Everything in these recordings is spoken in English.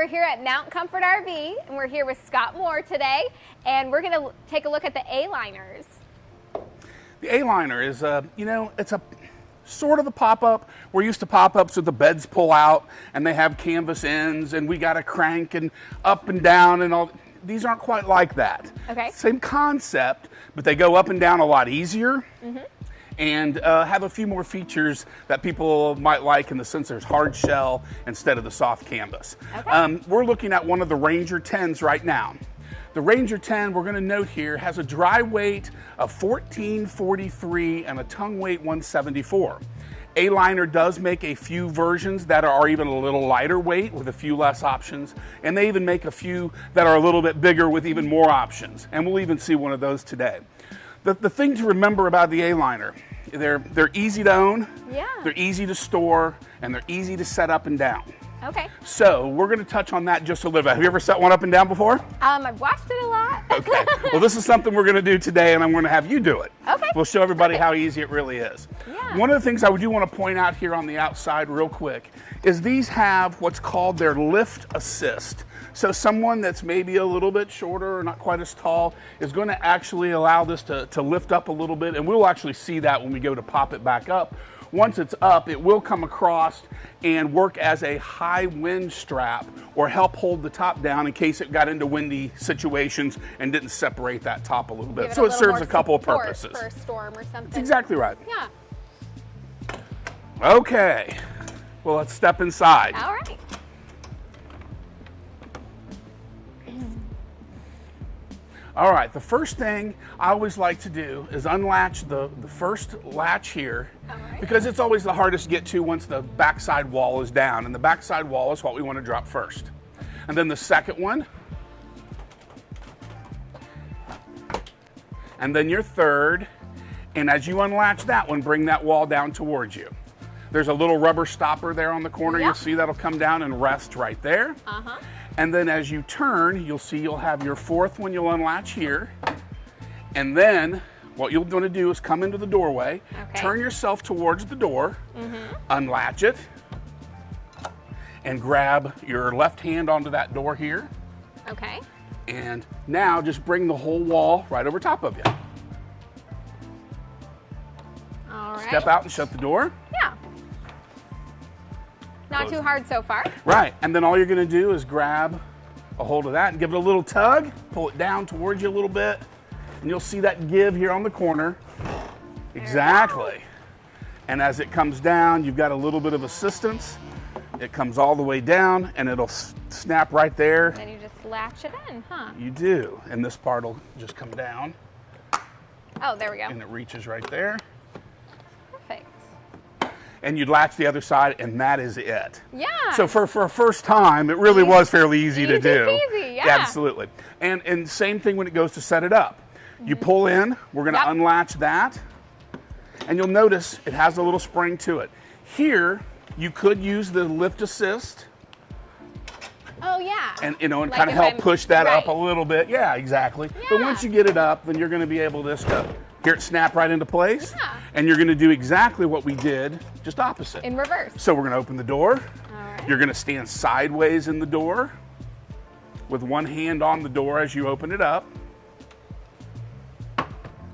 we're here at Mount Comfort RV, and we're here with Scott Moore today, and we're going to take a look at the Aliners. The Aliner is it's a sort of a pop-up. We're used to pop-ups with the beds pull out, and they have canvas ends, and we got to crank and up and down and all. These aren't quite like that. Okay. Same concept, but they go up and down a lot easier. And have a few more features that people might like in the sense there's hard shell instead of the soft canvas. Okay. We're looking at one of the Ranger 10s right now. The Ranger 10, we're going to note here, has a dry weight of 1443 and a tongue weight 174. Aliner does make a few versions that are even a little lighter weight with a few less options, and they even make a few that are a little bit bigger with even more options, and we'll even see one of those today. The thing to remember about the Aliner, they're easy to own, they're easy to store, and they're easy to set up and down. Okay. So we're going to touch on that just a little bit. Have you ever set one up and down before? I've watched it a lot. Okay. Well, this is something we're going to do today, and I'm going to have you do it. Okay. We'll show everybody how easy it really is. Yeah. One of the things I do want to point out here on the outside real quick is these have what's called their lift assist. So someone that's maybe a little bit shorter or not quite as tall is going to actually allow this to lift up a little bit, and we'll actually see that when we go to pop it back up. Once it's up, it will come across and work as a high wind strap or help hold the top down in case it got into windy situations and didn't separate that top a little bit. So it serves a couple of purposes. For a storm or something. That's exactly right. Yeah. Okay. Well, let's step inside. All right. All right, the first thing I always like to do is unlatch the first latch here, because it's always the hardest to get to once the backside wall is down, and the backside wall is what we want to drop first. And then the second one, and then your third, and as you unlatch that one, bring that wall down towards you. There's a little rubber stopper there on the corner. Yep. You'll see that'll come down and rest right there. And then as you turn, you'll see you'll have your fourth one you'll unlatch here. And then what you're going to do is come into the doorway, turn yourself towards the door, unlatch it, and grab your left hand onto that door here. Okay. And now just bring the whole wall right over top of you. All right. Step out and shut the door. Yeah. Not too hard so far. Right, and then all you're gonna do is grab a hold of that and give it a little tug, pull it down towards you a little bit, and you'll see that give here on the corner. Exactly. And as it comes down, you've got a little bit of assistance. It comes all the way down and it'll snap right there. Then you just latch it in, huh? You do, and this part will just come down. Oh, there we go. And it reaches right there. Perfect. And you'd latch the other side, and that is it. Yeah. So for a first time, it really was fairly easy to do. Easy, yeah. Absolutely. And same thing when it goes to set it up. You pull in, we're going to unlatch that, and you'll notice it has a little spring to it. Here, you could use the lift assist. Oh, yeah. And, and Like kind of if help I'm- push that up a right. little bit. Yeah, exactly. But once you get it up, then you're going to be able to just hear it snap right into place. Yeah. And you're going to do exactly what we did, just opposite. In reverse. So we're going to open the door. All right. You're going to stand sideways in the door with one hand on the door as you open it up.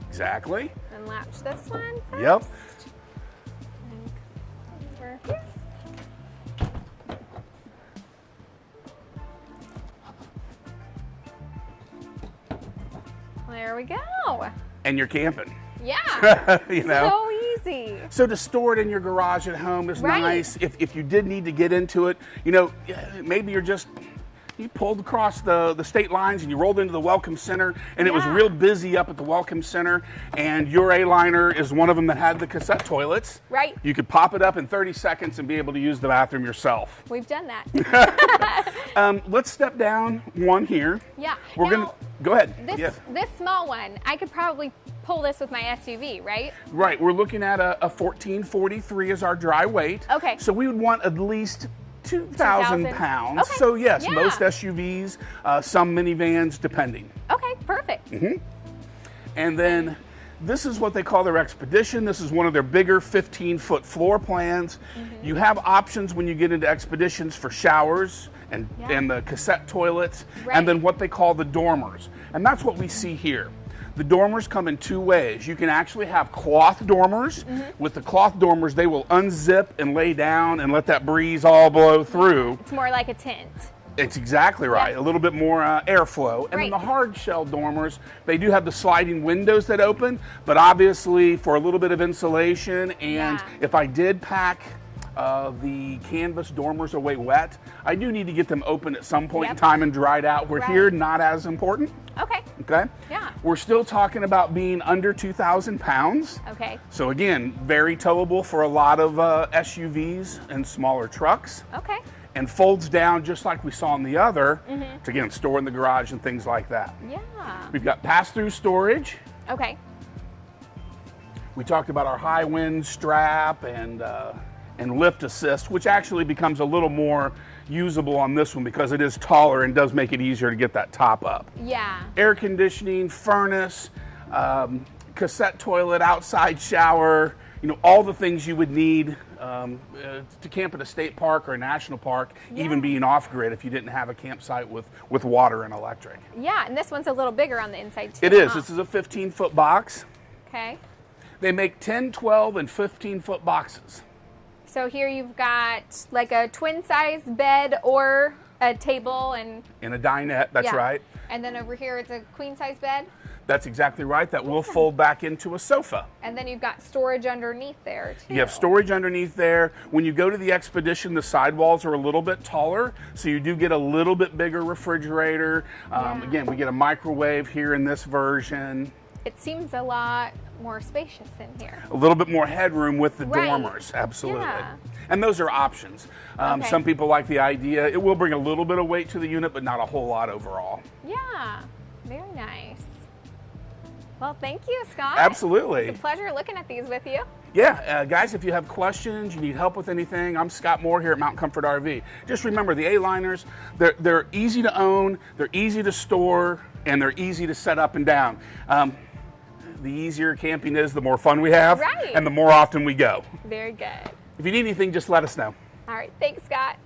Exactly. And latch this one first. Yep. And over here. There we go. And you're camping. Yeah. You know. So easy. So to store it in your garage at home is Right. nice. If you did need to get into it, maybe you pulled across the state lines and you rolled into the Welcome Center and it was real busy up at the Welcome Center, and your Aliner is one of them that had the cassette toilets. Right. You could pop it up in 30 seconds and be able to use the bathroom yourself. We've done that. Let's step down one here. Yeah. We're Now, going to go ahead. This small one, I could probably pull this with my SUV, right? Right. We're looking at a 1443 as our dry weight. Okay. So we would want at least 2,000 pounds. Okay. So yes, Yeah. most SUVs, some minivans, depending. Okay, perfect. And then This is what they call their Expedition. This is one of their bigger 15-foot floor plans. You have options when you get into Expeditions for showers and the cassette toilets, and then what they call the dormers. And that's what we see here. The dormers come in two ways. You can actually have cloth dormers. With the cloth dormers, they will unzip and lay down and let that breeze all blow through. It's more like a tent. It's exactly right. A little bit more airflow. And then the hard shell dormers, they do have the sliding windows that open, but obviously for a little bit of insulation, and if I did pack the canvas dormers away wet, I do need to get them open at some point in time and dried out. We're here, not as important. Okay. Okay? Yeah. We're still talking about being under 2,000 pounds. Okay. So again, very towable for a lot of SUVs and smaller trucks. Okay. And folds down just like we saw in the other to, again, store in the garage and things like that. Yeah. We've got pass-through storage. Okay. We talked about our high wind strap and lift assist, which actually becomes a little more usable on this one because it is taller and does make it easier to get that top up. Yeah. Air conditioning, furnace, cassette toilet, outside shower, you know, all the things you would need to camp at a state park or a national park, even being off-grid if you didn't have a campsite with water and electric. Yeah, and this one's a little bigger on the inside too. It is. This is a 15-foot box. Okay. They make 10, 12, and 15-foot boxes. So here you've got like a twin-size bed or a table and... In a dinette, that's right. And then over here it's a queen-size bed? That's exactly right. That will fold back into a sofa. And then you've got storage underneath there, too. You have storage underneath there. When you go to the Expedition, the sidewalls are a little bit taller, so you do get a little bit bigger refrigerator. Again, we get a microwave here in this version. It seems a lot more spacious in here. A little bit more headroom with the dormers, absolutely. Yeah. And those are options. Some people like the idea. It will bring a little bit of weight to the unit, but not a whole lot overall. Yeah, very nice. Well, thank you, Scott. Absolutely. It's a pleasure looking at these with you. Yeah, guys, if you have questions, you need help with anything, I'm Scott Moore here at Mountain Comfort RV. Just remember, the Aliners, they're easy to own, they're easy to store, and they're easy to set up and down. The easier camping is, the more fun we have, and the more often we go. Very good. If you need anything, just let us know. All right, thanks, Scott.